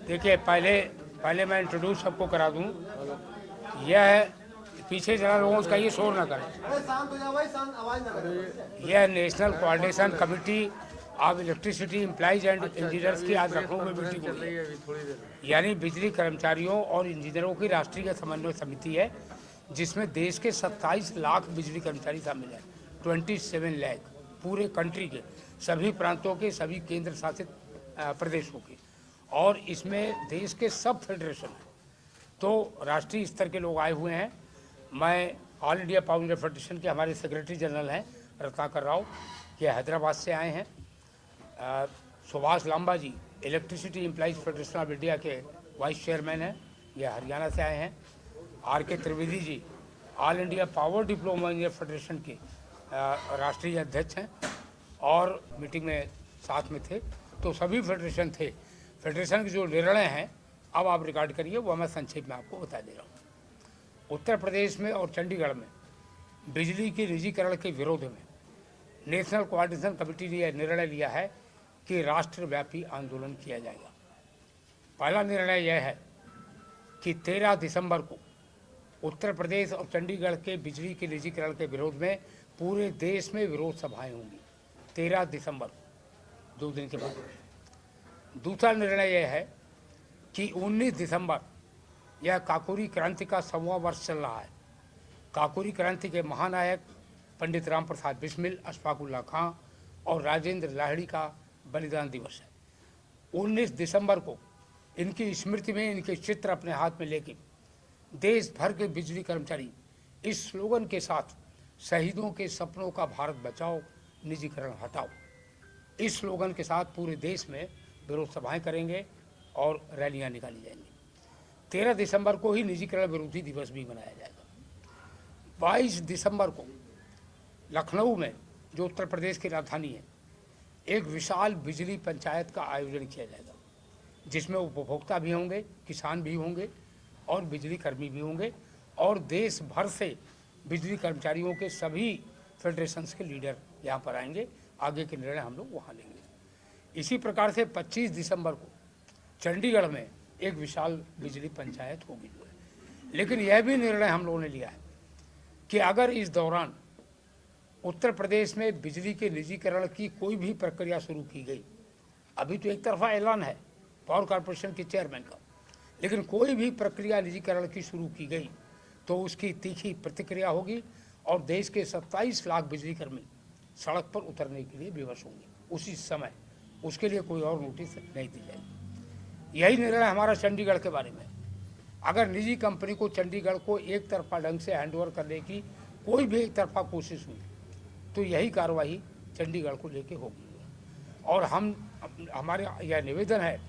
देखिए, पहले मैं इंट्रोड्यूस सबको करा दूं। यह पीछे जरा लोगों का ये शोर ना करें। यह national coordination committee of electricity employees and engineers की आज लखनऊ में मीटिंग हो रही है। यानी बिजली कर्मचारियों और इंजीनियरों की राष्ट्रीय समन्वय समिति है, जिसमें देश के 27 लाख बिजली कर्मचारी शामिल हैं। 27 लाख पूरे कंट्री के सभी प्रांतों के, सभी केंद्र शासित प्रदेशों के, और इसमें देश के सब फेडरेशन हैं। तो राष्ट्रीय स्तर के लोग आए हुए हैं। मैं all India power India federation के हमारे सेक्रेटरी जनरल हैं रत्नाकर राव, ये हैदराबाद से आए हैं। Subhash Lamba ji electricity employees federation of India के वाइस चेयरमैन हैं, ये हरियाणा से आए हैं। R.K. Trivedi ji all India power diploma engineer federation के राष्ट्रीय अध्यक्ष हैं और मीटिंग में साथ में थे। तो सभी फेडरेशन थे। फेडरेशन के जो निर्णय हैं अब आप रिकॉर्ड करिए, वो मैं संक्षेप में आपको बता दे रहा हूँ। उत्तर प्रदेश में और चंडीगढ़ में बिजली के निजीकरण के विरोध में नेशनल कोऑर्डिनेशन कमेटी ने यह निर्णय लिया है कि राष्ट्रव्यापी आंदोलन किया जाएगा। पहला निर्णय यह है कि 13 दिसंबर को उत्तर प्रदेश और चंडीगढ़ के बिजली के निजीकरण के विरोध में पूरे देश में विरोध सभाएं होंगी। 13 दिसंबर को, 2 दिन के बाद। दूसरा निर्णय यह है कि 19 दिसंबर यह काकोरी क्रांति का 100वां वर्ष चल रहा है। काकोरी क्रांति के महानायक पंडित राम प्रसाद बिस्मिल, अशफाक उल्लाह खां और राजेंद्र लाहिड़ी का बलिदान दिवस है। 19 दिसंबर को इनकी स्मृति में इनके चित्र अपने हाथ में लेकर देश भर के बिजली कर्मचारी इस स्लोगन के साथ शहीदों के सपनों का भारत बचाओ, निजीकरण हटाओ, इस स्लोगन के साथ पूरे देश में विरोध सभाएं करेंगे और रैलियां निकाली जाएंगी। 13 दिसंबर को ही निजीकरण विरोधी दिवस भी मनाया जाएगा। 22 दिसंबर को लखनऊ में, जो उत्तर प्रदेश की राजधानी है, एक विशाल बिजली पंचायत का आयोजन किया जाएगा, जिसमें उपभोक्ता भी होंगे, किसान भी होंगे और बिजली कर्मी भी होंगे, और देश भर से बिजली कर्मचारियों के सभी फेडरेशंस के लीडर यहाँ पर आएंगे। आगे के निर्णय हम लोग वहाँ लेंगे। इसी प्रकार से 25 दिसंबर को चंडीगढ़ में एक विशाल बिजली पंचायत होगी। लेकिन यह भी निर्णय हम लोगों ने लिया है कि अगर इस दौरान उत्तर प्रदेश में बिजली के निजीकरण की कोई भी प्रक्रिया शुरू की गई, अभी तो एक तरफा ऐलान है पावर कॉरपोरेशन के चेयरमैन का, लेकिन कोई भी प्रक्रिया निजीकरण की शुरू की गई तो उसकी तीखी प्रतिक्रिया होगी और देश के 27 लाख बिजली कर्मी सड़क पर उतरने के लिए विवश होंगे उसी समय। उसके लिए कोई और नोटिस नहीं दी जाएगी। यही निर्णय हमारा चंडीगढ़ के बारे में। अगर निजी कंपनी को चंडीगढ़ को एक तरफा ढंग से हैंडओवर करने की कोई भी एक तरफा कोशिश हुई तो यही कार्रवाई चंडीगढ़ को लेके होगी। और हमारे यह निवेदन है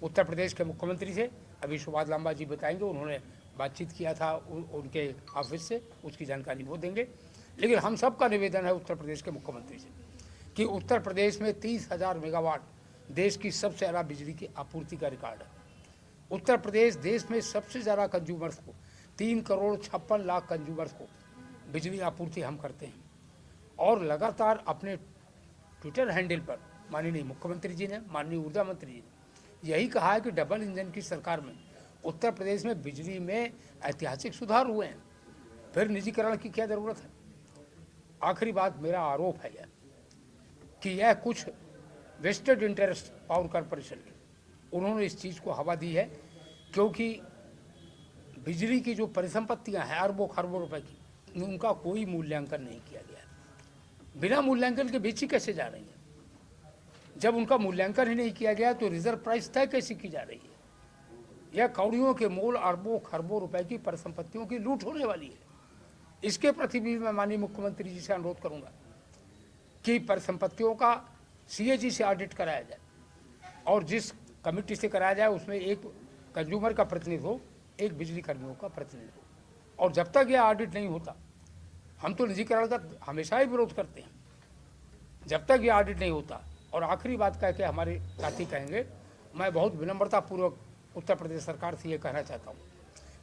उत्तर प्रदेश के मुख्यमंत्री से, अभी सुभाष लांबा जी बताएंगे, उन्होंने बातचीत किया था उनके ऑफिस से, उसकी जानकारी वो देंगे। लेकिन हम सब का निवेदन है उत्तर प्रदेश के मुख्यमंत्री से कि उत्तर प्रदेश में 30,000 मेगावाट देश की सबसे ज़्यादा बिजली की आपूर्ति का रिकॉर्ड है। उत्तर प्रदेश देश में सबसे ज़्यादा कंज्यूमर्स को, 3,56,00,000 कंज्यूमर्स को बिजली आपूर्ति हम करते हैं। और लगातार अपने ट्विटर हैंडल पर माननीय मुख्यमंत्री जी ने, माननीय ऊर्जा मंत्री जी ने यही कहा है कि डबल इंजन की सरकार में उत्तर प्रदेश में बिजली में ऐतिहासिक सुधार हुए हैं, फिर निजीकरण की क्या ज़रूरत है। आखिरी बात, मेरा आरोप है यह कि यह कुछ वेस्टेड इंटरेस्ट पावर कॉरपोरेशन के, उन्होंने इस चीज़ को हवा दी है, क्योंकि बिजली की जो परिसंपत्तियां हैं अरबों खरबों रुपए की, उनका कोई मूल्यांकन नहीं किया गया है। बिना मूल्यांकन के बेची कैसे जा रही है? जब उनका मूल्यांकन ही नहीं किया गया तो रिजर्व प्राइस तय कैसे की जा रही है? यह कौड़ियों के मोल अरबों खरबों रुपए की परिसंपत्तियों की लूट होने वाली है। इसके प्रति भी मैं माननीय मुख्यमंत्री जी से अनुरोध करूंगा कि परिसंपत्तियों का CAG से ऑडिट कराया जाए, और जिस कमेटी से कराया जाए उसमें एक कंज्यूमर का प्रतिनिधि हो, एक बिजली कर्मियों का प्रतिनिधि हो। और जब तक यह ऑडिट नहीं होता, हम तो निजीकरण का हमेशा ही विरोध करते हैं, जब तक यह ऑडिट नहीं होता। और आखिरी बात कह के हमारे साथी कहेंगे, मैं बहुत विनम्रतापूर्वक उत्तर प्रदेश सरकार से ये कहना चाहता हूँ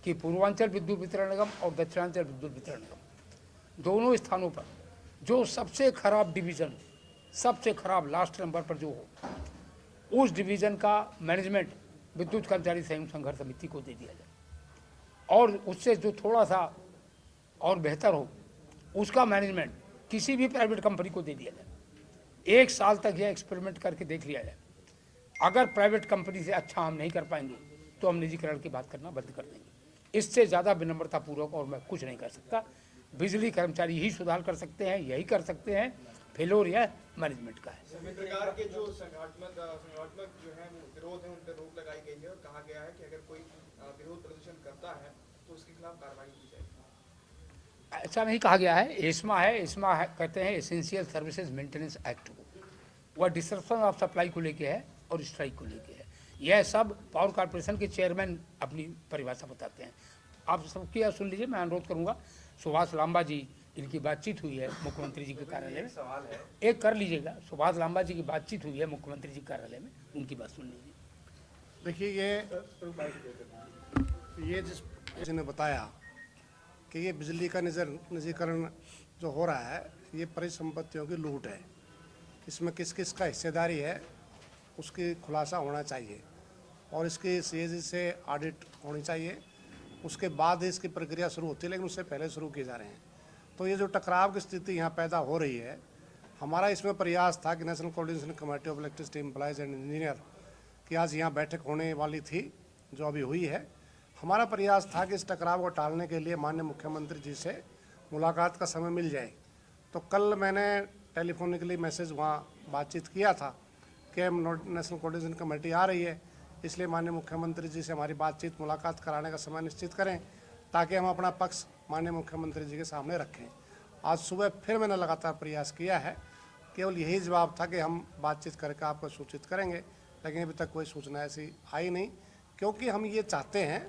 कि पूर्वांचल विद्युत वितरण निगम और दक्षिणांचल विद्युत वितरण निगम दोनों स्थानों पर जो सबसे खराब डिवीज़न, सबसे खराब लास्ट नंबर पर जो हो उस डिवीज़न का मैनेजमेंट विद्युत कर्मचारी संयुक्त संघर्ष समिति को दे दिया जाए और उससे जो थोड़ा सा और बेहतर हो उसका मैनेजमेंट किसी भी प्राइवेट कंपनी को दे दिया जाए। 1 साल तक यह एक्सपेरिमेंट करके देख लिया जाए। अगर प्राइवेट कंपनी से अच्छा हम नहीं कर पाएंगे तो हम निजीकरण की बात करना बंद कर देंगे। इससे ज़्यादा विनम्रतापूर्वक और मैं कुछ नहीं कर सकता। बिजली कर्मचारी ही सुधार कर सकते हैं, यही कर सकते हैं। फेलोर यह मैनेजमेंट का है। सरकार के जो संगठनात्मक जो है विरोध है उन पर रोक लगाई गई है और कहा गया है कि अगर कोई विरोध प्रदर्शन करता है तो उसके खिलाफ कार्रवाई की जाएगी। ऐसा नहीं कहा गया है। एस्मा है, एस्मा है, कहते हैं एसेंशियल सर्विसेज मेंटेनेंस एक्ट को। वह डिस्ट्रप्शन ऑफ सप्लाई को लेके है और स्ट्राइक को लेके है। यह सब पावर कॉर्पोरेशन के चेयरमैन अपनी परिभाषा बताते हैं। आप सबकी यह सुन लीजिए। मैं अनुरोध करूंगा, सुभाष लांबा जी, इनकी बातचीत हुई है मुख्यमंत्री जी के कार्यालय में, एक कर लीजिएगा। सुभाष लांबा जी की बातचीत हुई है मुख्यमंत्री जी के कार्यालय में, उनकी बात सुन लीजिए। देखिए, ये जिसने बताया कि ये बिजली का निजीकरण जो हो रहा है ये परिसंपत्तियों की लूट है। इसमें किस किस का हिस्सेदारी है उसकी खुलासा होना चाहिए और इसकी सीएजी से ऑडिट होनी चाहिए। उसके बाद ही इसकी प्रक्रिया शुरू होती है, लेकिन उससे पहले शुरू किए जा रहे हैं। तो ये जो टकराव की स्थिति यहाँ पैदा हो रही है, हमारा इसमें प्रयास था कि national coordination committee of electricity employees and engineer की आज यहाँ बैठक होने वाली थी, जो अभी हुई है। हमारा प्रयास था कि इस टकराव को टालने के लिए माननीय मुख्यमंत्री जी से मुलाकात का समय मिल जाए। तो कल मैंने टेलीफोनिकली मैसेज वहाँ बातचीत किया था कि नेशनल कोऑर्डिनेशन कमेटी आ रही है, इसलिए माननीय मुख्यमंत्री जी से हमारी बातचीत मुलाकात कराने का समय निश्चित करें ताकि हम अपना पक्ष माननीय मुख्यमंत्री जी के सामने रखें। आज सुबह फिर मैंने लगातार प्रयास किया है, केवल यही जवाब था कि हम बातचीत करके आपको सूचित करेंगे, लेकिन अभी तक कोई सूचना ऐसी आई नहीं। क्योंकि हम ये चाहते हैं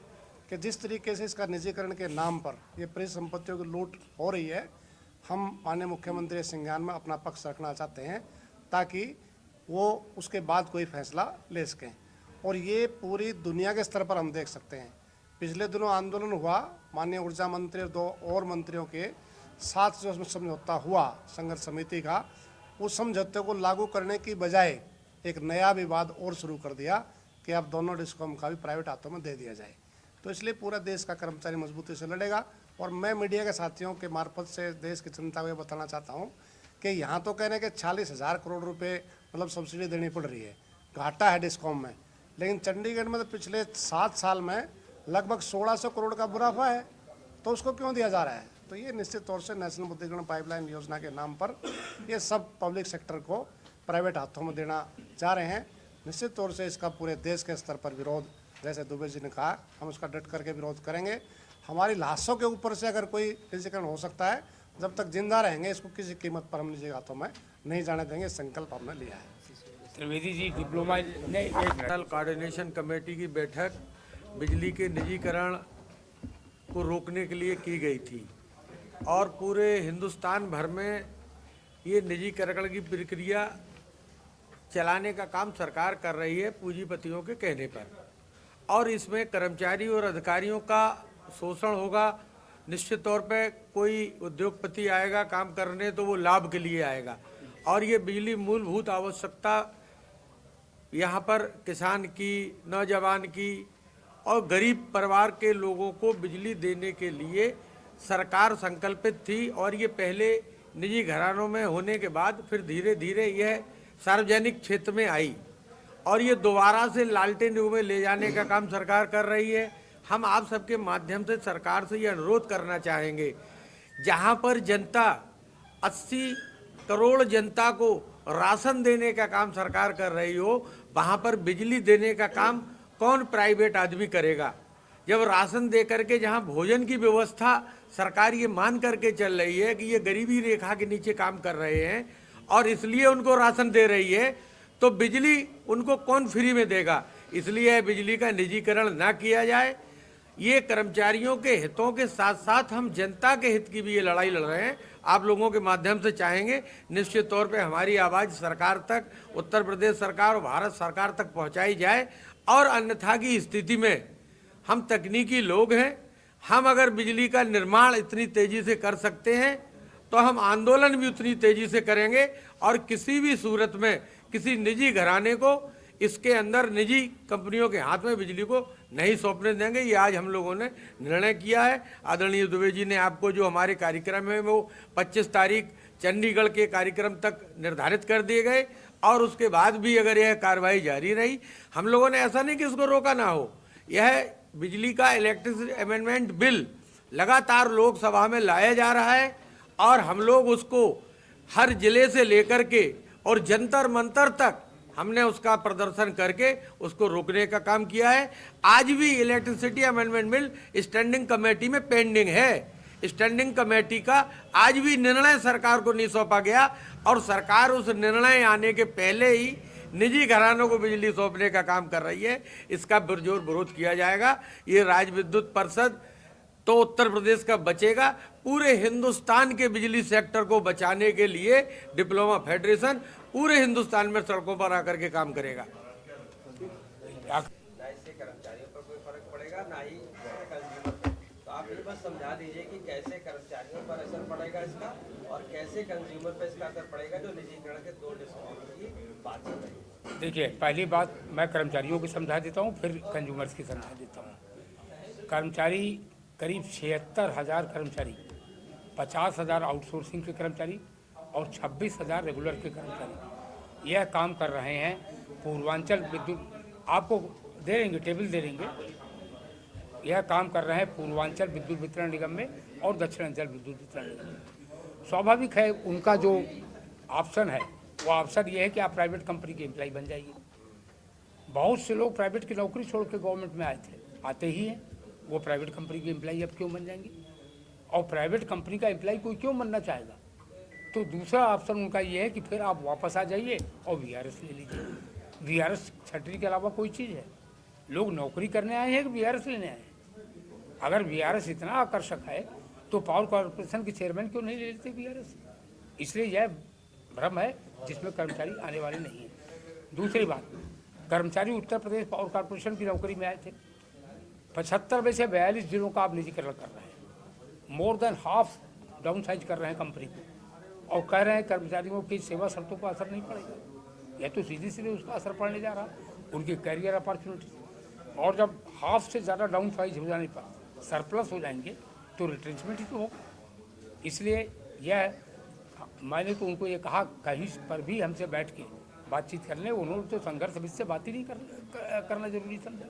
कि जिस तरीके से इसका निजीकरण के नाम पर ये परिसंपत्तियों की लूट हो रही है, हम माननीय मुख्यमंत्री संज्ञान में अपना पक्ष रखना चाहते हैं ताकि वो उसके बाद कोई फैसला ले सकें। और ये पूरी दुनिया के स्तर पर हम देख सकते हैं। पिछले दिनों आंदोलन हुआ, माननीय ऊर्जा मंत्री और 2 और मंत्रियों के साथ जो समझौता हुआ संघर्ष समिति का, उस समझौते को लागू करने की बजाय एक नया विवाद और शुरू कर दिया कि अब दोनों डिस्कॉम का भी प्राइवेट हाथों में दे दिया जाए। तो इसलिए पूरा देश का कर्मचारी मजबूती से लड़ेगा। और मैं मीडिया के साथियों के मार्फत से देश की जनता को ये बताना चाहता हूँ कि यहाँ तो कह रहे हैं कि 40,000 करोड़ रुपए मतलब सब्सिडी देनी पड़ रही है, घाटा है डिस्कॉम में। लेकिन चंडीगढ़ में तो पिछले 7 साल में लगभग 1600 करोड़ का मुनाफा है, तो उसको क्यों दिया जा रहा है? तो ये निश्चित तौर से नेशनल बुद्धिकरण पाइपलाइन योजना के नाम पर ये सब पब्लिक सेक्टर को प्राइवेट हाथों में देना जा रहे हैं। निश्चित तौर से इसका पूरे देश के स्तर पर विरोध, जैसे दुबे जी ने कहा, हम उसका डट करके विरोध करेंगे। हमारी लाशों के ऊपर से अगर कोई निजीकरण हो सकता है, जब तक जिंदा रहेंगे इसको किसी कीमत पर हम निजी हाथों में नहीं जाने देंगे, संकल्प हमने लिया है। त्रिवेदी जी, डिप्लोमा ने नेशनल कोऑर्डिनेशन कमेटी की बैठक बिजली के निजीकरण को रोकने के लिए की गई थी और पूरे हिंदुस्तान भर में ये निजीकरण की प्रक्रिया चलाने का काम सरकार कर रही है पूंजीपतियों के कहने पर। और इसमें कर्मचारी और अधिकारियों का शोषण होगा। निश्चित तौर पे कोई उद्योगपति आएगा काम करने तो वो लाभ के लिए आएगा। और ये बिजली मूलभूत आवश्यकता यहाँ पर किसान की, नौजवान की और गरीब परिवार के लोगों को बिजली देने के लिए सरकार संकल्पित थी। और ये पहले निजी घरानों में होने के बाद फिर धीरे धीरे यह सार्वजनिक क्षेत्र में आई और ये दोबारा से लालटेन युग में ले जाने का काम सरकार कर रही है। हम आप सबके माध्यम से सरकार से ये अनुरोध करना चाहेंगे, जहाँ पर जनता 80 करोड़ जनता को राशन देने का काम सरकार कर रही हो, वहाँ पर बिजली देने का काम कौन प्राइवेट आदमी करेगा? जब राशन दे करके जहाँ भोजन की व्यवस्था सरकार ये मान करके चल रही है कि ये गरीबी रेखा के नीचे काम कर रहे हैं और इसलिए उनको राशन दे रही है, तो बिजली उनको कौन फ्री में देगा? इसलिए बिजली का निजीकरण ना किया जाए। ये कर्मचारियों के हितों के साथ साथ हम जनता के हित की भी ये लड़ाई लड़ रहे हैं। आप लोगों के माध्यम से चाहेंगे निश्चित तौर पे हमारी आवाज़ सरकार तक, उत्तर प्रदेश सरकार और भारत सरकार तक पहुंचाई जाए। और अन्यथा की स्थिति में हम तकनीकी लोग हैं, हम अगर बिजली का निर्माण इतनी तेज़ी से कर सकते हैं तो हम आंदोलन भी उतनी तेजी से करेंगे और किसी भी सूरत में किसी निजी घराने को इसके अंदर निजी कंपनियों के हाथ में बिजली को नहीं सौंपने देंगे। ये आज हम लोगों ने निर्णय किया है। आदरणीय दुबे जी ने आपको जो हमारे कार्यक्रम है वो 25 तारीख चंडीगढ़ के कार्यक्रम तक निर्धारित कर दिए गए और उसके बाद भी अगर यह कार्रवाई जारी रही, हम लोगों ने ऐसा नहीं कि इसको रोका ना हो। यह बिजली का इलेक्ट्रिसिटी अमेंडमेंट बिल लगातार लोकसभा में लाया जा रहा है और हम लोग उसको हर जिले से लेकर के और जंतर मंतर तक हमने उसका प्रदर्शन करके उसको रोकने का काम किया है। आज भी electricity amendment bill standing committee में पेंडिंग है। स्टैंडिंग कमेटी का आज भी निर्णय सरकार को नहीं सौंपा गया और सरकार उस निर्णय आने के पहले ही निजी घरानों को बिजली सौंपने का काम कर रही है। इसका पुरजोर विरोध किया जाएगा। ये राज्य विद्युत परिषद तो उत्तर प्रदेश का बचेगा, पूरे हिंदुस्तान के बिजली सेक्टर को बचाने के लिए डिप्लोमा फेडरेशन पूरे हिंदुस्तान में सड़कों पर आकर के काम करेगा। ना इससे कर्मचारियों पर कोई फर्क पड़ेगा, ना ही कंज्यूमर पर। तो आप ये बस समझा दीजिए कि कैसे कर्मचारियों पर असर पड़ेगा इसका और कैसे कंज्यूमर पर इसका असर पड़ेगा जो निजीकरण के 2 डिस्काउंट की बात चल रही है। देखिए, पहली बात मैं कर्मचारियों की समझा देता हूँ, फिर कंज्यूमर्स की समझा देता हूँ। कर्मचारी करीब 76,000 कर्मचारी, 50,000 आउटसोर्सिंग के कर्मचारी और 26,000 रेगुलर के कर्मचारी यह काम कर रहे हैं पूर्वांचल विद्युत, आपको दे देंगे टेबल दे देंगे, यह काम कर रहे हैं पूर्वांचल विद्युत वितरण निगम में और दक्षिणांचल विद्युत वितरण निगम में। स्वाभाविक है उनका जो ऑप्शन है वो ऑप्शन ये है कि आप प्राइवेट कंपनी के एम्प्लॉय बन जाइए। बहुत से लोग प्राइवेट की नौकरी छोड़ के गवर्नमेंट में आए थे, आते ही हैं, वो प्राइवेट कंपनी के एम्प्लॉय अब क्यों बन जाएंगे? और प्राइवेट कंपनी का एम्प्लॉय कोई क्यों बनना चाहेगा? तो दूसरा ऑप्शन उनका ये है कि फिर आप वापस आ जाइए और वीआरएस ले लीजिए। वीआरएस छटरी के अलावा कोई चीज़ है? लोग नौकरी करने आए हैं कि वीआरएस लेने आए हैं? अगर वीआरएस इतना आकर्षक है तो पावर कॉर्पोरेशन के चेयरमैन क्यों नहीं ले लेते वीआरएस? इसलिए यह भ्रम है जिसमें कर्मचारी आने वाले नहीं हैं। दूसरी बात, कर्मचारी उत्तर प्रदेश पावर कॉर्पोरेशन की नौकरी में आए थे, 75 में से 42 जिलों का आप निजीकरण कर रहे हैं, more than half down size कर रहे हैं कंपनी को और कह रहे हैं कर्मचारियों की सेवा शर्तों पर असर नहीं पड़ेगा। यह तो सीधे सीधे उसका असर पड़ने जा रहा, उनकी कैरियर अपॉर्चुनिटी। और जब हाफ से ज़्यादा डाउन साइज हो जाने पर सरप्लस हो जाएंगे तो रिट्रेंचमेंट ही तो होगा। इसलिए यह मैंने तो उनको ये कहा कहीं पर भी हमसे बैठ के बातचीत कर लें, उन्होंने तो संघर्ष विध से बात ही नहीं करना जरूरी समझा।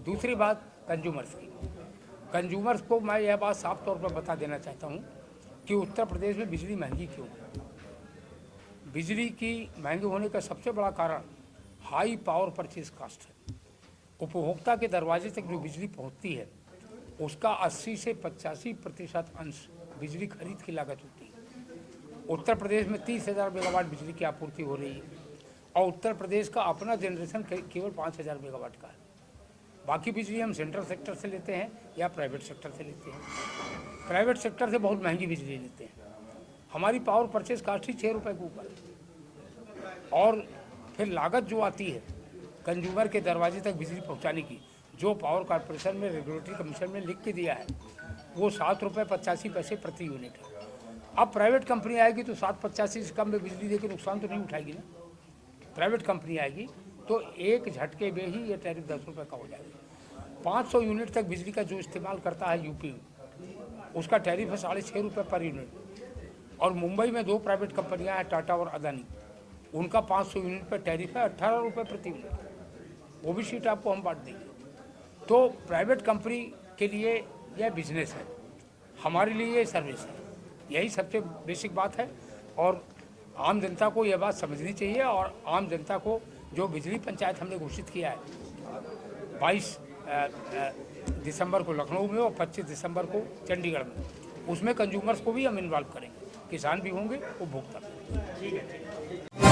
दूसरी बात कंज्यूमर्स की, कंज्यूमर्स को मैं यह बात साफ तौर पर बता देना चाहता हूँ कि उत्तर प्रदेश में बिजली महंगी क्यों है। बिजली की महंगे होने का सबसे बड़ा कारण हाई पावर परचेज कास्ट है। उपभोक्ता के दरवाजे तक जो बिजली पहुँचती है उसका 80 से 85% अंश बिजली खरीद की लागत होती है। उत्तर प्रदेश में 30,000 मेगावाट बिजली की आपूर्ति हो रही है और उत्तर प्रदेश का अपना जनरेशन केवल 5,000 मेगावाट का है। बाकी बिजली हम सेंट्रल सेक्टर से लेते हैं या प्राइवेट सेक्टर से लेते हैं। प्राइवेट सेक्टर से बहुत महंगी बिजली लेते हैं। हमारी पावर परचेज कास्ट ही 6 रुपये के ऊपर है। और फिर लागत जो आती है कंज्यूमर के दरवाजे तक बिजली पहुंचाने की, जो पावर कॉर्पोरेशन में रेगुलेटरी कमीशन में लिख के दिया है वो 7 रुपये 85 पैसे प्रति यूनिट है। अब प्राइवेट कंपनी आएगी तो 7.85 से कम में बिजली देकर नुकसान तो नहीं उठाएगी ना। प्राइवेट कंपनी आएगी तो एक झटके में ही ये टैरिफ 10 रुपये का हो जाएगा। 500 यूनिट तक बिजली का जो इस्तेमाल करता है यूपी में, उसका टैरिफ है 6.5 रुपये पर यूनिट। और मुंबई में 2 प्राइवेट कंपनियां हैं, टाटा और अदानी, उनका 500 यूनिट पर टैरिफ है 18 रुपये प्रति यूनिट। वो भी सीट आपको हम बांट देंगे। तो प्राइवेट कंपनी के लिए यह बिजनेस है, हमारे लिए ये सर्विस है। यही सबसे बेसिक बात है और आम जनता को यह बात समझनी चाहिए। और आम जनता को जो बिजली पंचायत हमने घोषित किया है 22 दिसंबर को लखनऊ में और 25 दिसंबर को चंडीगढ़ में, उसमें कंज्यूमर्स को भी हम इन्वॉल्व करेंगे। किसान भी होंगे, उपभोक्ता भी। ठीक है।